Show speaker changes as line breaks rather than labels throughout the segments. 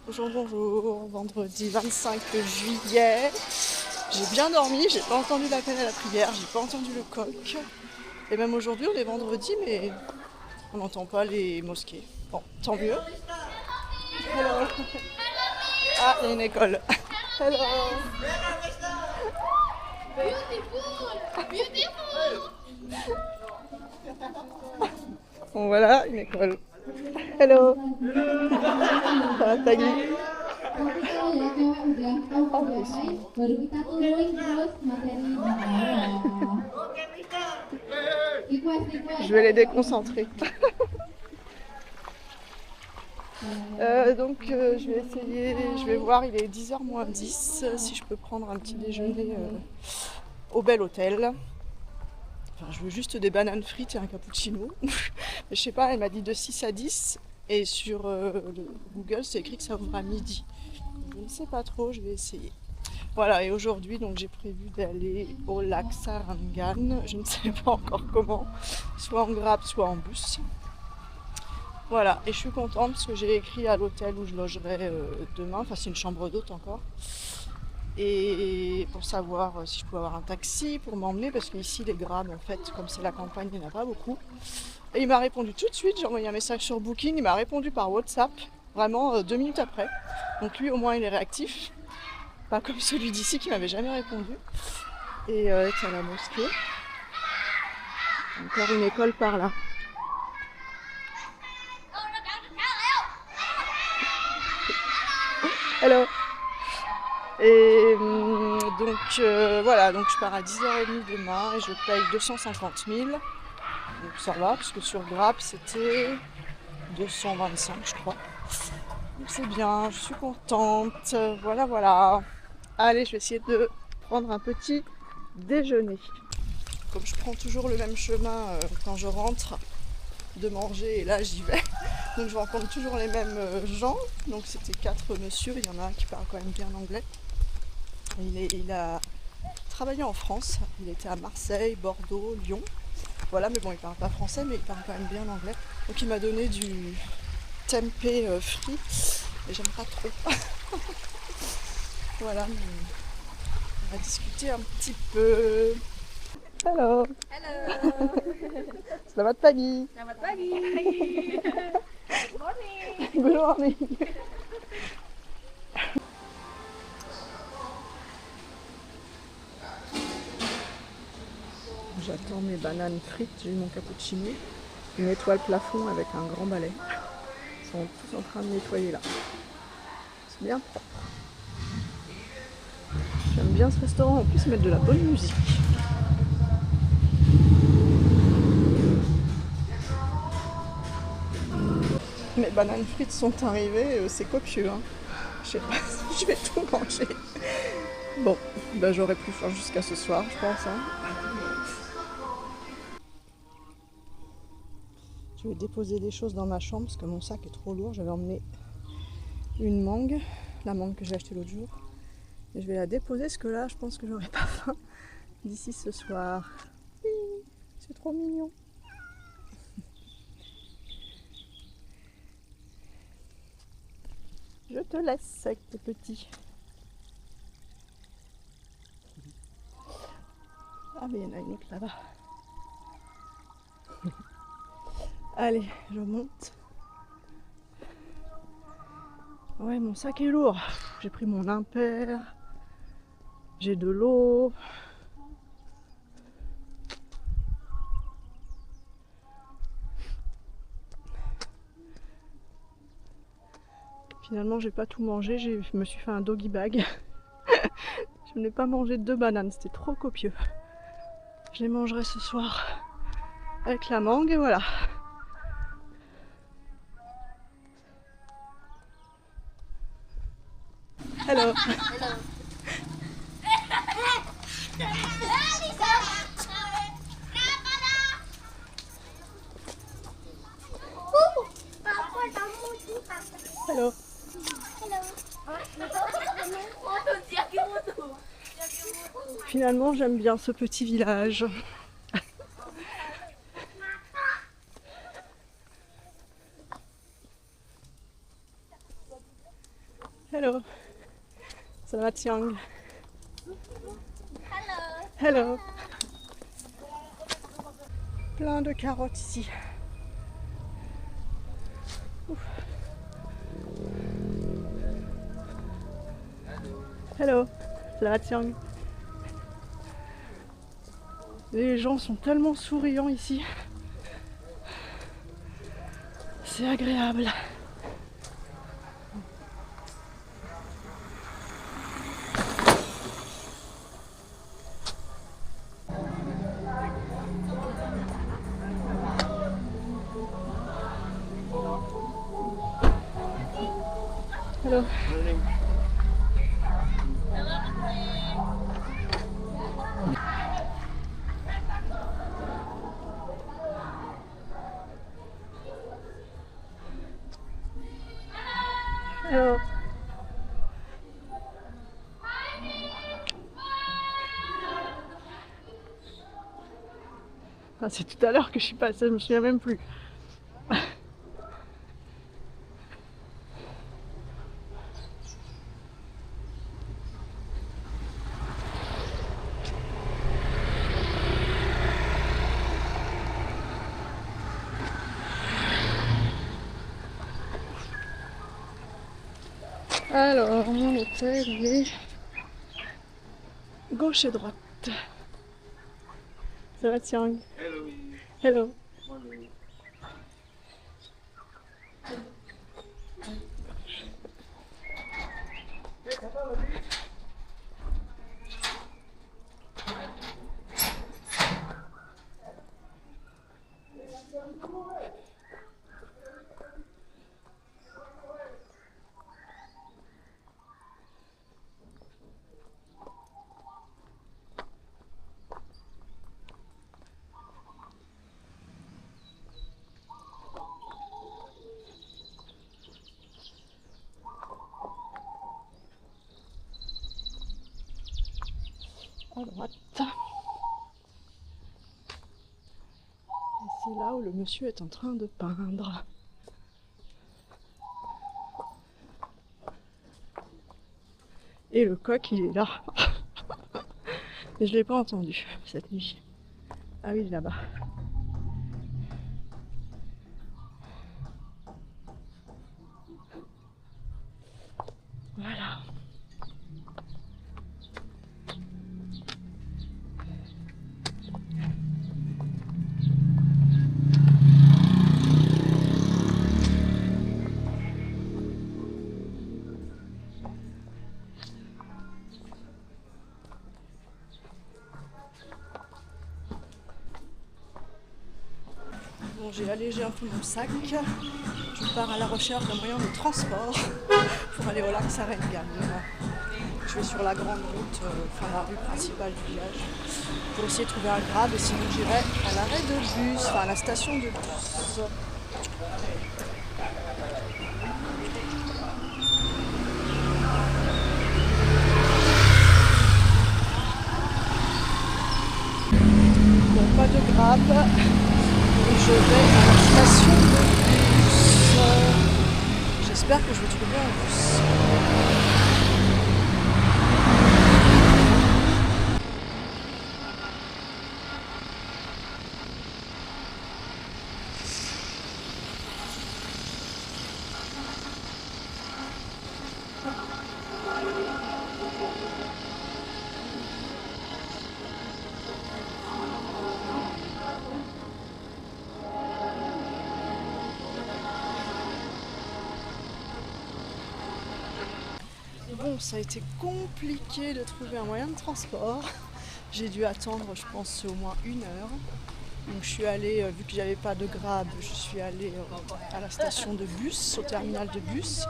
Bonjour, bonjour, vendredi 25 juillet. J'ai bien dormi, j'ai pas entendu l'appel à la prière, j'ai pas entendu le coq. Et même aujourd'hui, on est vendredi, mais on n'entend pas les mosquées. Bon, tant mieux. Hello. Ah, il y a une école. Hello. Bon, voilà, une école. Hello. Ça va, Tagli? Oh, mais si.
Baru kita turunin terus materi di bawah.
Je vais les déconcentrer. Je vais essayer, je vais voir, il est 10h moins 10, si je peux prendre un petit déjeuner au bel hôtel. Enfin, je veux juste des bananes frites et un cappuccino. Mais je sais pas, elle m'a dit de 6 à 10 et sur Google c'est écrit que ça ouvre à midi. Je ne sais pas trop, je vais essayer. Voilà, et aujourd'hui donc j'ai prévu d'aller au lac Sarangan, je ne sais pas encore comment, soit en Grab, soit en bus. Voilà, et je suis contente parce que j'ai écrit à l'hôtel où je logerai demain, enfin c'est une chambre d'hôte encore, et pour savoir si je peux avoir un taxi pour m'emmener, parce qu'ici les Grab en fait, comme c'est la campagne, il n'y en a pas beaucoup. Et il m'a répondu tout de suite, j'ai envoyé un message sur Booking, il m'a répondu par WhatsApp, vraiment 2 minutes après. Donc lui au moins il est réactif, pas comme celui d'ici qui m'avait jamais répondu. Et c'est à la mosquée, encore une école par là. Hello. Et voilà, donc je pars à 10h30 demain et je paye 250 000. Donc ça va, parce que sur Grab c'était 225 je crois. Donc c'est bien, je suis contente. Voilà, voilà. Allez, je vais essayer de prendre un petit déjeuner. Comme je prends toujours le même chemin quand je rentre de manger, et là j'y vais. Donc je rencontre toujours les mêmes gens. Donc c'était 4 messieurs, il y en a un qui parle quand même bien anglais. Il a travaillé en France, il était à Marseille, Bordeaux, Lyon. Voilà, mais bon, il parle pas français, mais il parle quand même bien anglais. Donc il m'a donné du tempeh frit, et j'aime pas trop. Voilà, mais on va discuter un petit peu. Hello.
Halo.
Selamat pagi.
Selamat pagi. Good morning.
Good morning. J'attends mes bananes frites, j'ai eu mon cappuccino. Je nettoie le plafond avec un grand balai. Ils sont tous en train de nettoyer là. C'est bien propre. J'aime bien ce restaurant, en plus ils mettent de la bonne musique. Mes bananes frites sont arrivées, c'est copieux. Hein. Je sais pas si je vais tout manger. Bon, bah j'aurai plus faim jusqu'à ce soir, je pense. Hein. Je vais déposer des choses dans ma chambre parce que mon sac est trop lourd. J'avais emmené une mangue, la mangue que j'ai achetée l'autre jour. Et je vais la déposer parce que là, je pense que j'aurai pas faim d'ici ce soir. Oui, c'est trop mignon. Je te laisse avec tes petits. Ah mais il y en a une autre là-bas. Allez, je monte. Ouais, mon sac est lourd. J'ai pris mon impair. J'ai de l'eau. Finalement, j'ai pas tout mangé. Je me suis fait un doggy bag. Je n'ai pas mangé 2 bananes. C'était trop copieux. Je les mangerai ce soir avec la mangue et voilà. Hello. Hello. Finalement, j'aime bien ce petit village. Hello. Selamat siang.
Hello.
Hello. Plein de carottes ici. Ouf. Hello. Selamat siang. Les gens sont tellement souriants ici. C'est agréable. Hello. Hello. Ah, c'est tout à l'heure que je suis passée, je me souviens même plus. Alors, mon hôtel, il est gauche et droite. Ça va, tiens.
Hello.
Hello.
Morning.
À droite. Et c'est là où le monsieur est en train de peindre. Et le coq, il est là. Mais je l'ai pas entendu cette nuit. Ah oui, il est là-bas. Voilà. Bon, j'ai allégé un peu mon sac. Je pars à la recherche d'un moyen de transport pour aller au lac Sarengan. Je vais sur la grande route, la rue principale du village, pour essayer de trouver un grab et sinon j'irai à l'arrêt de bus, à la station de bus. Bon, pas de grab. Et je vais à la station de bus. J'espère que je vais trouver un bus. Bon, ça a été compliqué de trouver un moyen de transport. J'ai dû attendre, je pense, au moins 1 heure. Donc je suis allée, vu que j'avais pas de grab, je suis allée à la station de bus, au terminal de bus.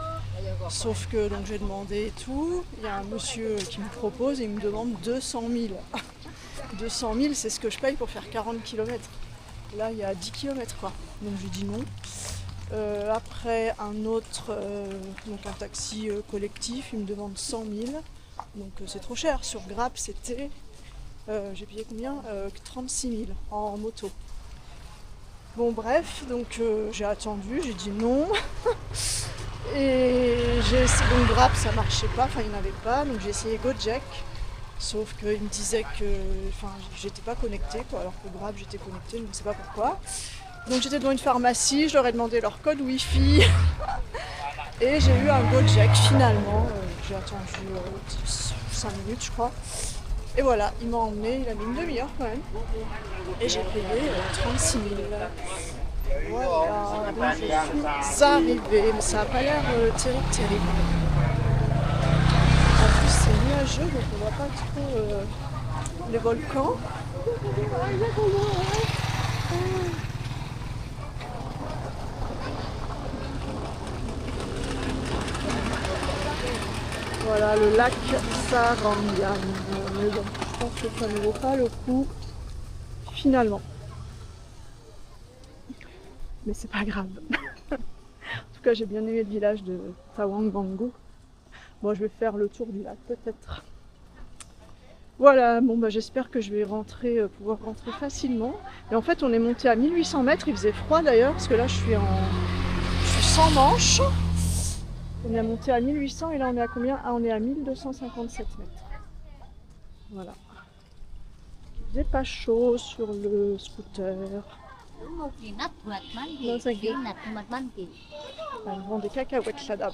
Sauf que donc j'ai demandé et tout. Il y a un monsieur qui me propose et il me demande 200 000. 200 000, c'est ce que je paye pour faire 40 km. Là, il y a 10 km quoi. Donc j'ai dit non. Après un autre, donc un taxi collectif, il me demande 100 000, donc c'est trop cher. Sur Grab c'était, j'ai payé combien 36 000 en moto. Bon bref, donc j'ai attendu, j'ai dit non. Et j'ai essayé donc Grab, ça marchait pas, enfin il n'y en avait pas, donc j'ai essayé Gojek. Sauf qu'il me disait que j'étais pas connectée, quoi, alors que Grab j'étais connectée, je ne sais pas pourquoi. Donc j'étais devant une pharmacie, je leur ai demandé leur code Wi-Fi et j'ai eu un Gojek finalement. J'ai attendu 5 minutes je crois. Et voilà, il m'a emmené, il a mis une demi-heure quand même. Et j'ai payé 36 000. Voilà, donc je suis arrivée, mais ça n'a pas l'air terrible. En plus c'est nuageux, donc on voit pas trop les volcans. Voilà le lac Sarangan. Mais bon, je pense que ça ne vaut pas le coup finalement. Mais c'est pas grave. En tout cas, j'ai bien aimé le village de Tawangbangu. Bon, je vais faire le tour du lac peut-être. Voilà, bon bah j'espère que je vais pouvoir rentrer facilement. Et en fait, on est monté à 1800 mètres. Il faisait froid d'ailleurs parce que là, je suis sans manche. On est monté à 1800 et là, on est à combien? Ah, on est à 1257 mètres. Voilà. Il faisait pas chaud sur le scooter. Non, thank you. Ils vendent des cacahuètes là-bas.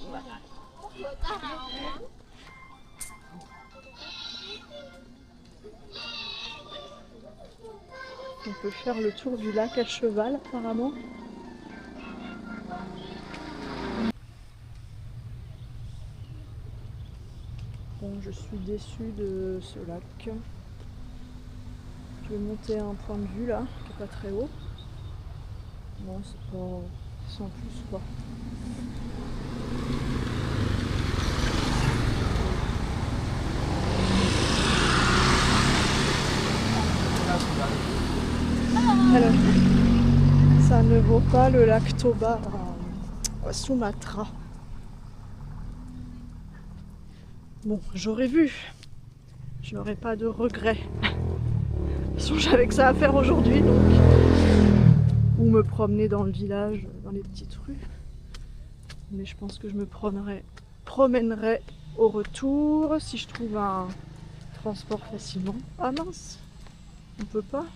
On peut faire le tour du lac à cheval apparemment. Bon, je suis déçue de ce lac. Je vais monter à un point de vue là, qui n'est pas très haut. Non, c'est pas sans plus quoi. Alors, ça ne vaut pas le lac Toba à Sumatra. Bon, j'aurais vu. Je n'aurais pas de regrets. De toute façon, j'avais que ça à faire aujourd'hui, donc. Ou me promener dans le village, dans les petites rues. Mais je pense que je me promènerai au retour si je trouve un transport facilement. Ah mince, on peut pas.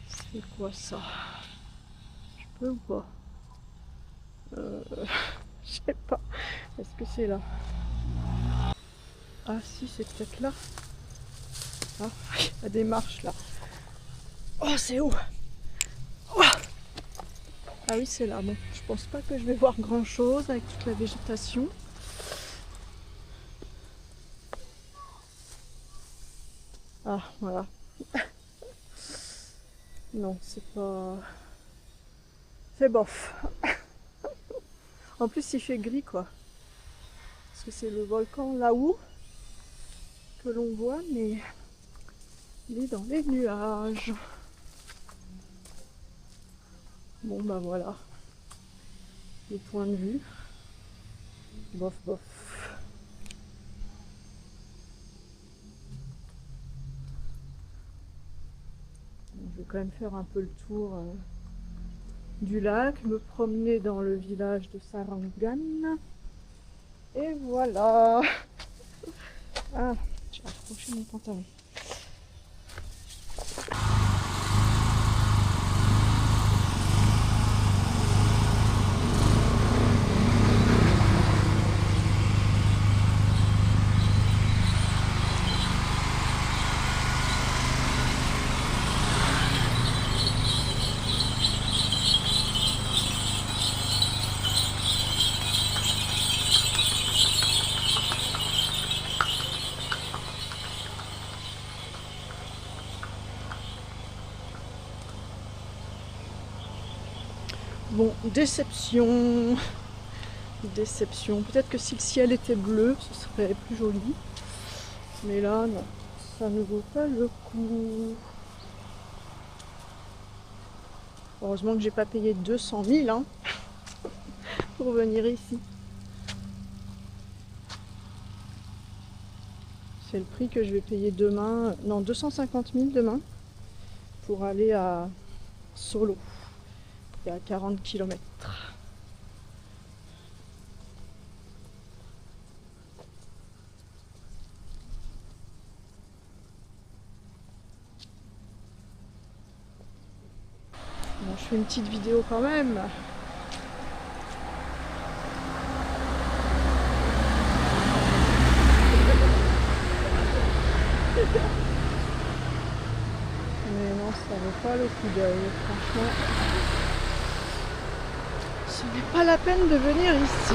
C'est quoi ça? Je peux ou pas? Je sais pas. Est-ce que c'est là? Ah si, c'est peut-être là. Ah, il y a des marches là. Oh, c'est où? Oh, ah oui, c'est là. Bon, je pense pas que je vais voir grand chose avec toute la végétation. Ah, voilà. Non, c'est pas... C'est bof. En plus, il fait gris, quoi. Parce que c'est le volcan là-haut que l'on voit, mais il est dans les nuages. Bon, bah voilà. Le point de vue. Bof, bof. Je vais quand même faire un peu le tour du lac, me promener dans le village de Sarangan. Et voilà. Ah, j'ai accroché mon pantalon. Bon, déception. Déception. Peut-être que si le ciel était bleu, ce serait plus joli. Mais là, non. Ça ne vaut pas le coup. Heureusement que j'ai pas payé 200 000 hein, pour venir ici. C'est le prix que je vais payer demain. Non, 250 000 demain pour aller à Solo. C'est à 40 km. je fais une petite vidéo quand même. Mais non, ça vaut pas le coup d'œil, franchement. Ce n'est pas la peine de venir ici.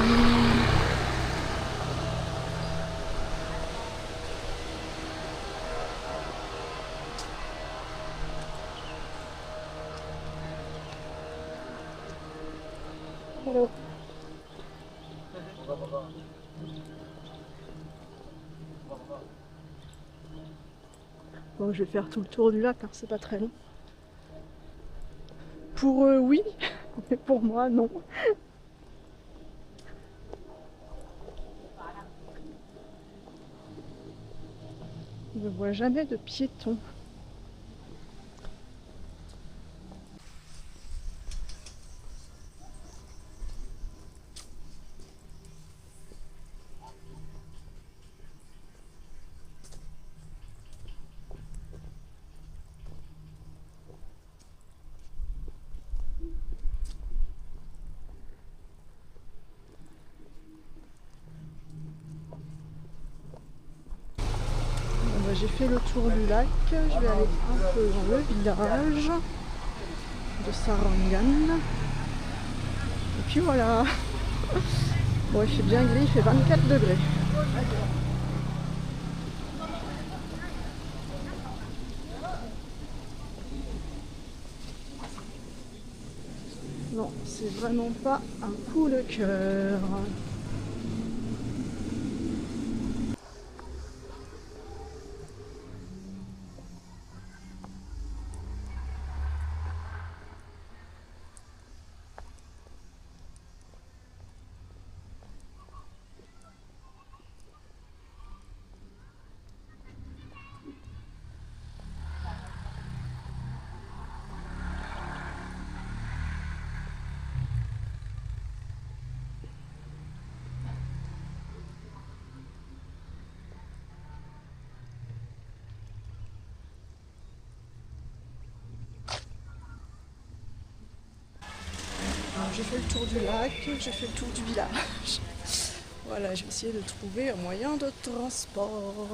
Hello. Bon, je vais faire tout le tour du lac, hein, c'est pas très long. Pour eux, oui, mais pour moi, non. Je ne vois jamais de piétons. J'ai fait le tour du lac, je vais aller un peu dans le village de Sarangan. Et puis voilà. Bon, il fait bien gris, il fait 24 degrés. Non, c'est vraiment pas un coup de cœur. J'ai fait le tour du lac, j'ai fait le tour du village. Voilà, j'ai essayé de trouver un moyen de transport.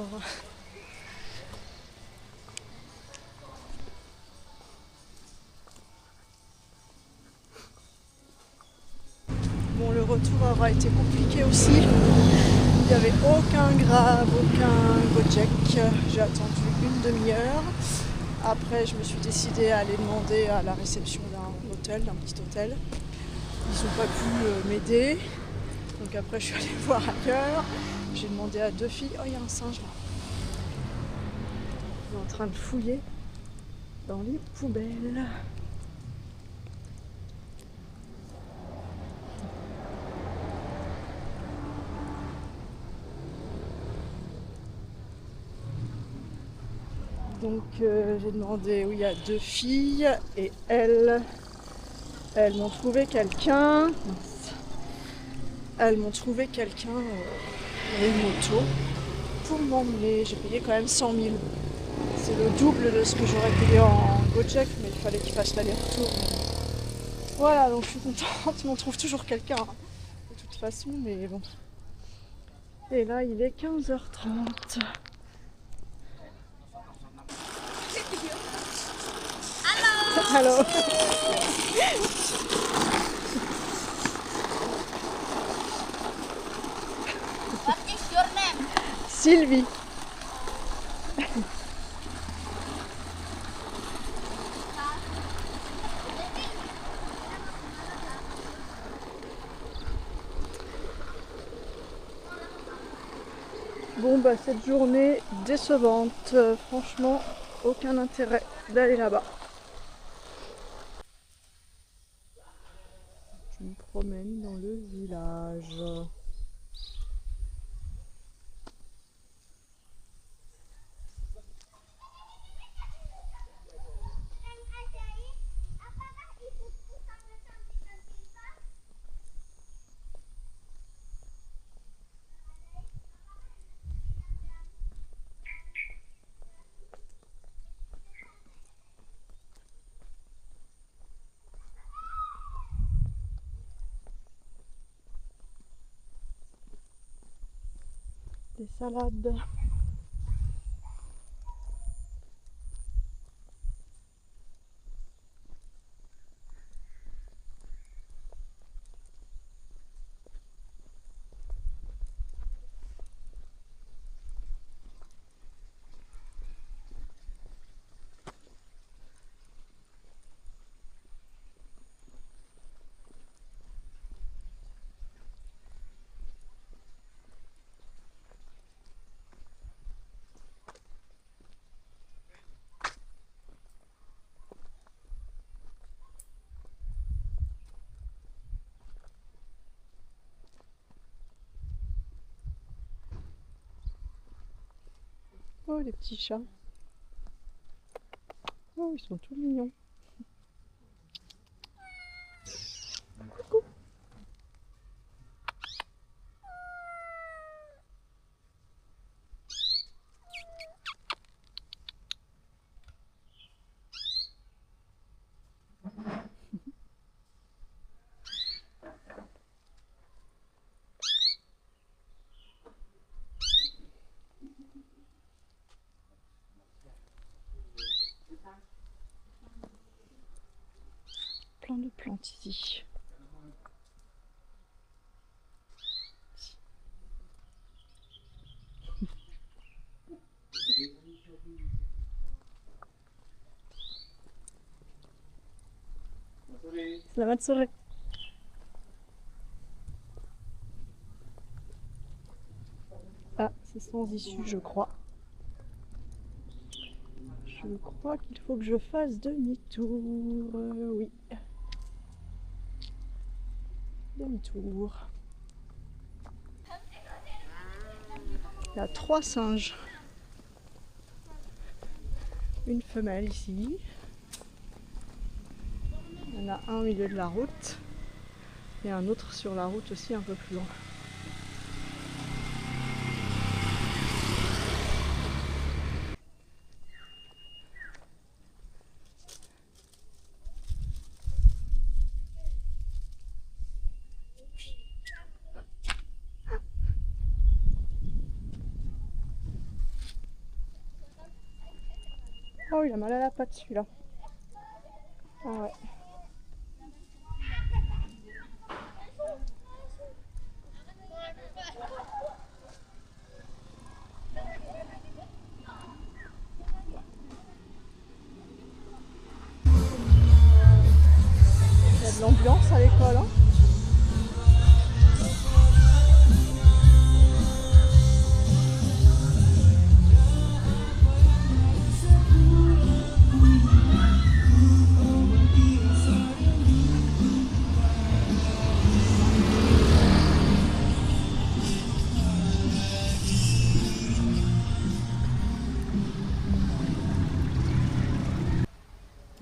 Bon, le retour aura été compliqué aussi. Il n'y avait aucun Grab, aucun Gojek. J'ai attendu une demi-heure. Après, je me suis décidée à aller demander à la réception d'un hôtel, d'un petit hôtel. Ils n'ont pas pu m'aider. Donc après, je suis allée voir ailleurs. J'ai demandé à 2 filles. Oh, il y a un singe là. Il est en train de fouiller dans les poubelles. Donc j'ai demandé où il y a 2 filles et elles m'ont trouvé quelqu'un. Elles m'ont trouvé quelqu'un, une moto pour m'emmener. J'ai payé quand même 100 000. C'est le double de ce que j'aurais payé en Gojek, mais il fallait qu'ils fassent l'aller-retour. Voilà, donc je suis contente. On trouve toujours quelqu'un hein, de toute façon, mais bon. Et là, il est 15h30. Allô.
What is your name?
Sylvie. Bon bah cette journée décevante, franchement aucun intérêt d'aller là-bas. Je me promène dans le village. Des salades. Oh, les petits chats. Oh, ils sont tout mignons. Coucou. Plein de plantes ici. Selamat sore. Ah, c'est sans issue, je crois. Je crois qu'il faut que je fasse demi-tour. Oui. Demi-tour. Il y a 3 singes. Une femelle ici. Il y en a un au milieu de la route. Et un autre sur la route aussi un peu plus loin. Oh, il a mal à la patte celui-là. Ah ouais. Il y a de l'ambiance à l'école, hein.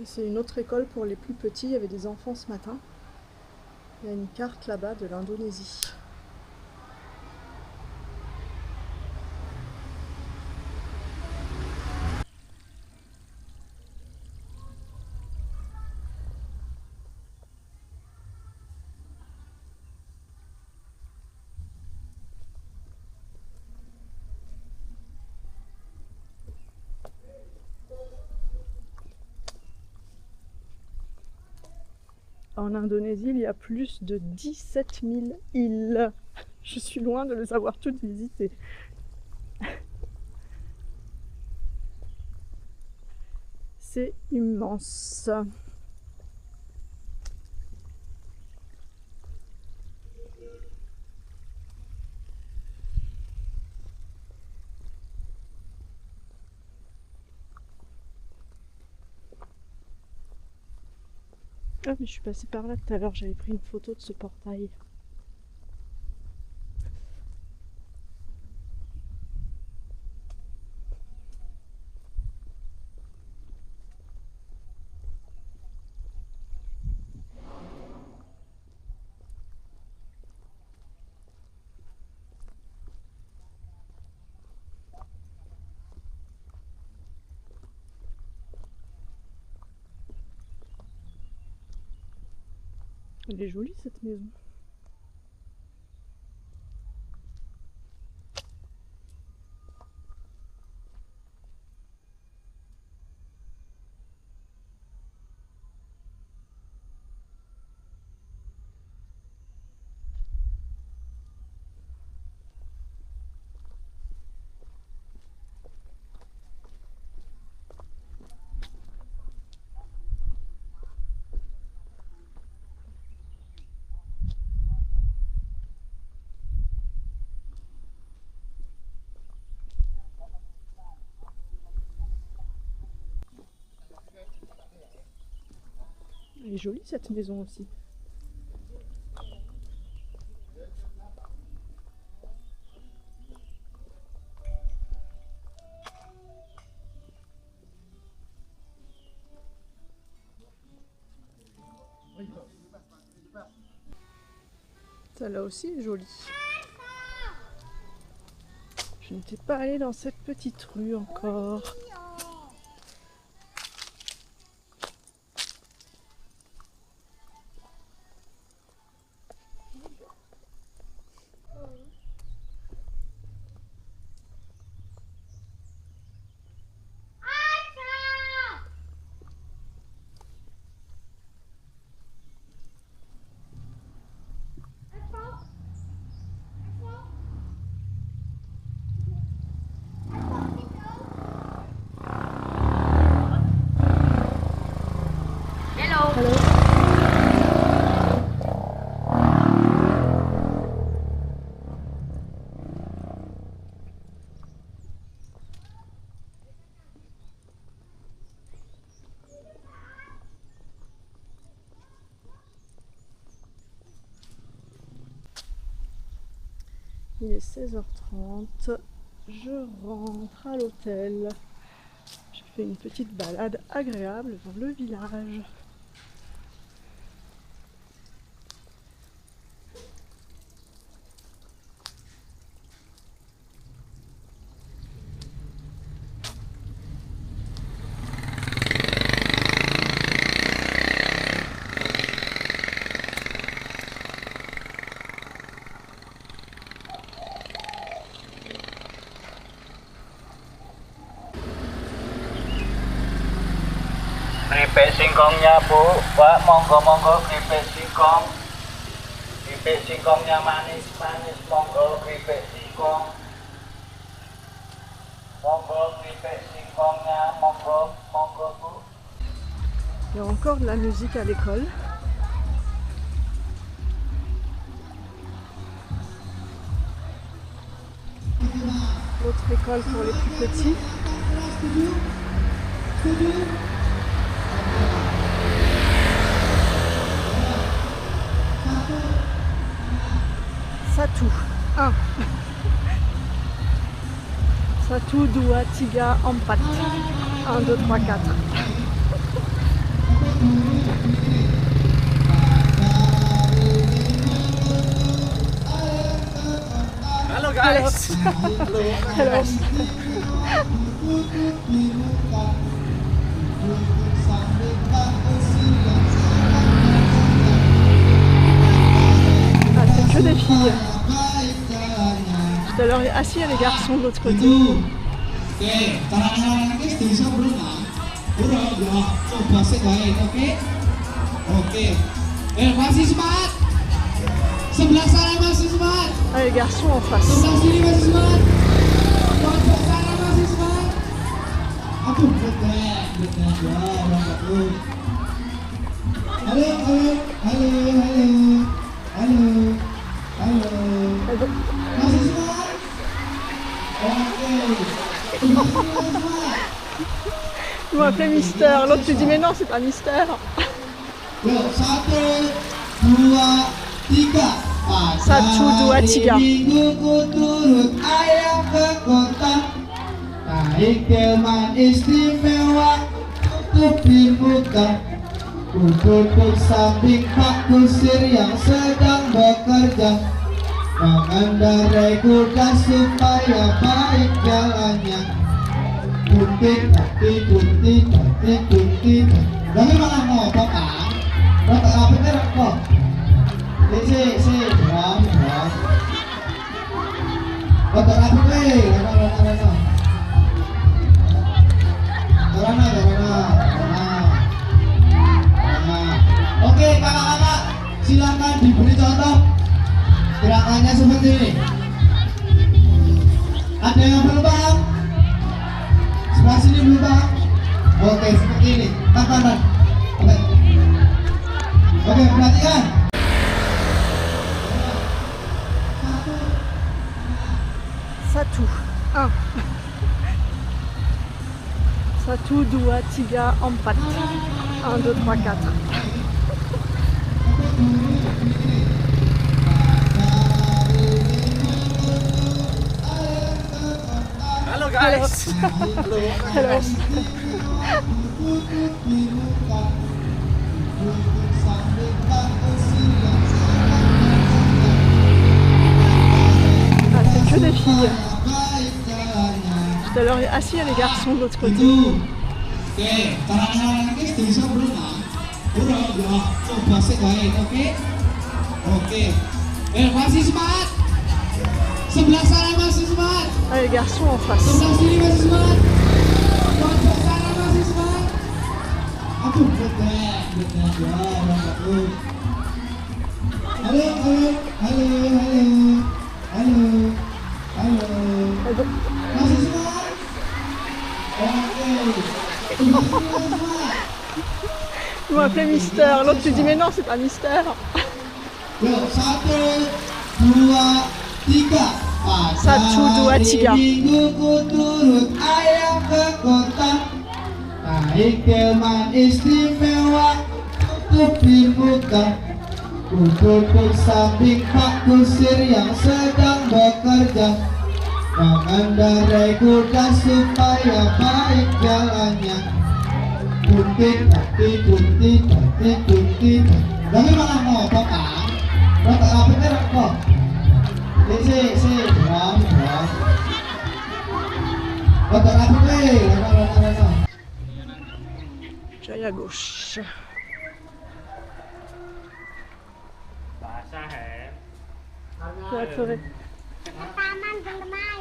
C'est une autre école pour les plus petits, il y avait des enfants ce matin. Il y a une carte là-bas de l'Indonésie. En Indonésie, il y a plus de 17 000 îles. Je suis loin de les avoir toutes visitées. C'est immense. Ah, mais je suis passée par là tout à l'heure, j'avais pris une photo de ce portail. Elle est jolie cette maison. est jolie cette maison aussi. Celle-là aussi est jolie. Je n'étais pas allée dans cette petite rue encore. Il est 16h30, je rentre à l'hôtel. Je fais une petite balade agréable dans le village.
Keripik singkongnya Bu, Pak, monggo-monggo keripik singkong. Keripik singkongnya manis-manis, monggo keripik singkong. Monggo keripik singkongnya, monggo Bu.
Il y a encore de la musique à l'école. L'autre école pour les plus petits. Satu 1. Satu, dua, tiga, empat. 1, 2, 3, 4.
Hello guys.
Hello. Ah, c'est que des filles. Tout à l'heure, assis, il y a les garçons de l'autre côté.
Oke, para anak-anak bisa berenang. Berenang ya, coba sekali, oke? Oke. Masih semangat. Sebelah sana masih semangat.
Ah, les garçons en face.
Sebelah sini masih semangat. Sebelah sana masih semangat. Aduh, betul ya, orang bagus. Halo, halo, halo, halo, halo, halo. Masih semangat? Oke.
Ils m'ont appelé Mister. L'autre, tu dis mais non, c'est pas Mister.
Yuk, 1, 2, 3.
1, 2, 3.
Mingguku turut ayah ke kota. Naik delman istimewa untuk dibuka. Ku duduk samping Pak Kusir yang sedang bekerja, mengendarai kuda supaya baik jalannya. Kuntit, kuntit, kuntit, kuntit. Tapi malah ngopo kan? Rotok apa nih rokok? Si, drum. Rotok apa nih? Rana. Oke, kakak-kakak, silakan diberi contoh gerakannya seperti ini. Ada yang belum paham? Sebelah sini belum paham? Oke, seperti ini. Tangan. Oke, perhatikan.
1, 1. 1, 2, 3, 4. 1, 2, 3, 4. guys. Hello. Ah, c'est que des filles. Tout à l'heure, assis, il y a les garçons de l'autre côté.
Oke, para anak-anak ini bisa berenang. Udah, coba sekali, oke? Oke. Masih semangat. Sebelah sana masih semangat.
Ah, les garçons en face.
Sebelah sini masih semangat. Sebelah sana masih semangat. Aduh, betul, ya, bagus. Halo, halo, halo, halo, halo, halo. Masih semangat? Oke.
Ils m'ont appelé Mister. L'autre, tu dis mais non, c'est pas Mister.
Yuk, 1, 2, 3.
Satu, dua, tiga.
Mingguku turut ayah ke kota, naik delman istimewa untuk di muka. Ku duduk samping Pak Kusir yang sedang bekerja, mengendarai kuda supaya baik jalannya. Buntit, buntit, buntit, buntit, buntit. Tapi malah ngopo kan? Rotok rapetnya kok. Si, drum. Rotok rapetnya, rano.
J'aille à gauche. Selamat sore.
Taman bermain.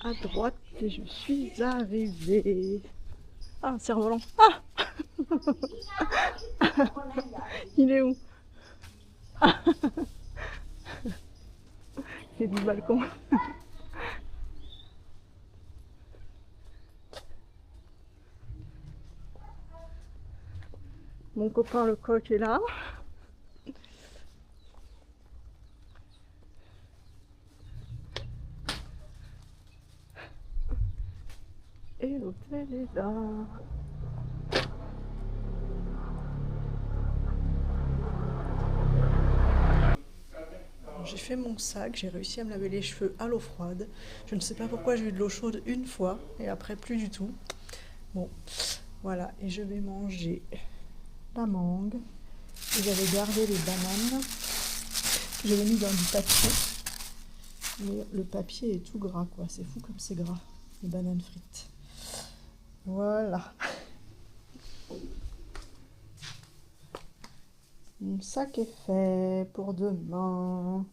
À droite et je suis arrivée. Ah, un cerf-volant. Ah. Il est où? Ah. Il est du balcon. Mon copain le coq est là. Et l'hôtel est là. J'ai fait mon sac, j'ai réussi à me laver les cheveux à l'eau froide. Je ne sais pas pourquoi j'ai eu de l'eau chaude une fois et après plus du tout. Bon, voilà, et je vais manger la mangue. Et j'avais gardé les bananes que j'avais mis dans du papier. Mais le papier est tout gras, quoi. C'est fou comme c'est gras, les bananes frites. Voilà. Mon sac est fait pour demain.